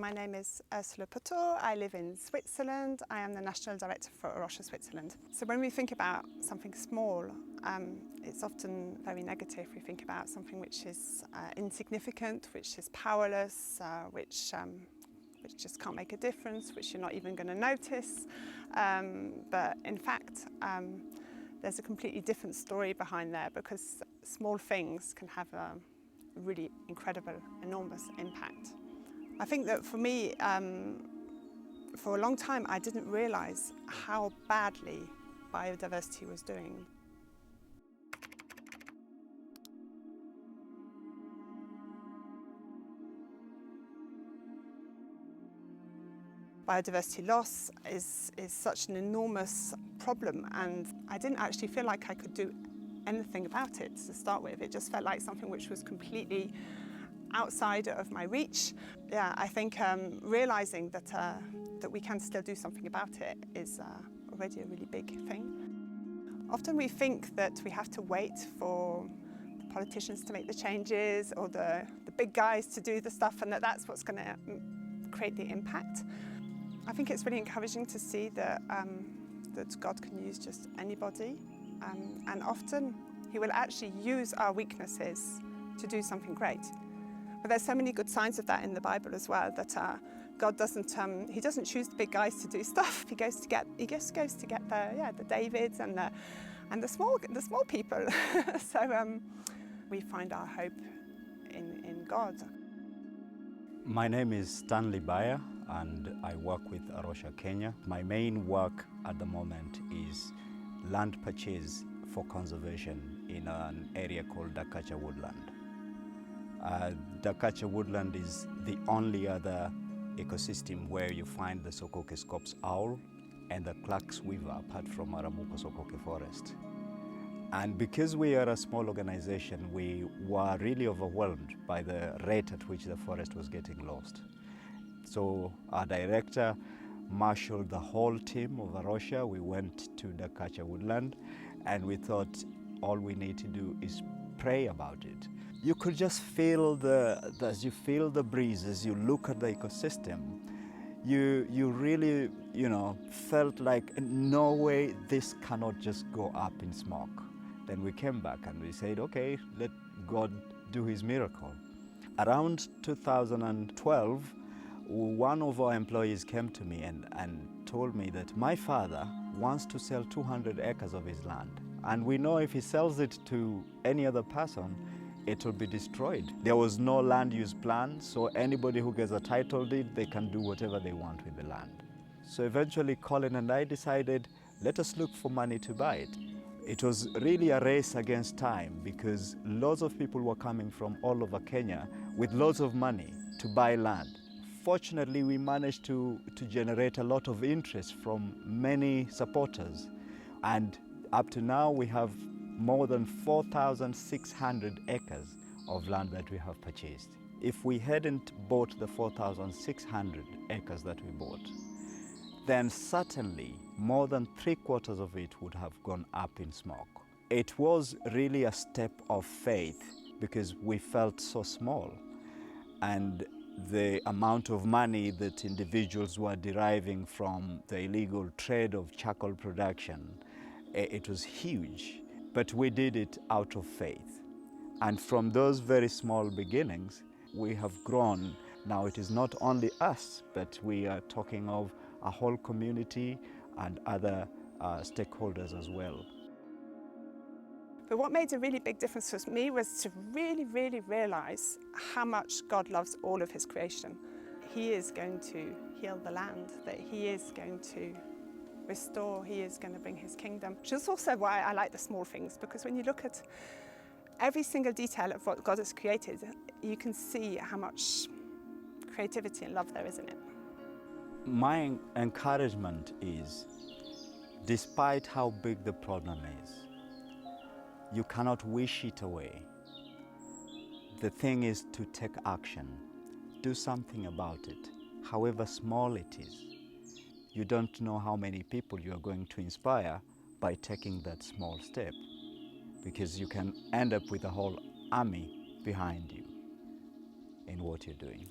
My name is Ursula Putor. I live in Switzerland. I am the National Director for A Rocha, Switzerland. So when we think about something small, it's often very negative. We think about something which is insignificant, which is powerless, which just can't make a difference, which you're not even going to notice. But in fact, there's a completely different story behind there, because small things can have a really incredible, enormous impact. I think that for me, for a long time, I didn't realise how badly biodiversity was doing. Biodiversity loss is such an enormous problem, and I didn't actually feel like I could do anything about it to start with. It just felt like something which was completely outside of my reach. Yeah, I think realising that we can still do something about it is already a really big thing. Often we think that we have to wait for the politicians to make the changes or the big guys to do the stuff, and that's what's going to create the impact. I think it's really encouraging to see that God can use just anybody, and often He will actually use our weaknesses to do something great. But there's so many good signs of that in the Bible as well, that God doesn't choose the big guys to do stuff. He just goes to get the Davids and the small people. So we find our hope in God. My name is Stanley Bayer, and I work with A Rocha, Kenya. My main work at the moment is land purchase for conservation in an area called Dakatcha woodland. Dakatcha woodland is the only other ecosystem where you find the Sokoke scops owl and the Clark's weaver, apart from Aramuko Sokoke forest. And because we are a small organization, we were really overwhelmed by the rate at which the forest was getting lost. So our director marshaled the whole team of A Rocha. We went to Dakatcha woodland, and we thought all we need to do is pray about it. You could just feel as you feel the breeze, as you look at the ecosystem, you really, felt like, no way, this cannot just go up in smoke. Then we came back and we said, okay, let God do His miracle. Around 2012, one of our employees came to me and told me that my father wants to sell 200 acres of his land. And we know if he sells it to any other person, it will be destroyed. There was no land use plan, so anybody who gets a title deed, they can do whatever they want with the land. So eventually Colin and I decided, let us look for money to buy it. It was really a race against time, because lots of people were coming from all over Kenya with lots of money to buy land. Fortunately, we managed to generate a lot of interest from many supporters. And up to now, we have more than 4,600 acres of land that we have purchased. If we hadn't bought the 4,600 acres that we bought, then certainly more than 3/4 of it would have gone up in smoke. It was really a step of faith, because we felt so small, and the amount of money that individuals were deriving from the illegal trade of charcoal production, it was huge. But we did it out of faith. And from those very small beginnings, we have grown. Now it is not only us, but we are talking of a whole community and other stakeholders as well. But what made a really big difference for me was to really, really realise how much God loves all of His creation. He is going to heal the land, that He is going to restore, He is going to bring His kingdom. Which is also why I like the small things, because when you look at every single detail of what God has created, you can see how much creativity and love there is in it. My encouragement is, despite how big the problem is, you cannot wish it away. The thing is to take action. Do something about it, however small it is. You don't know how many people you are going to inspire by taking that small step, because you can end up with a whole army behind you in what you're doing.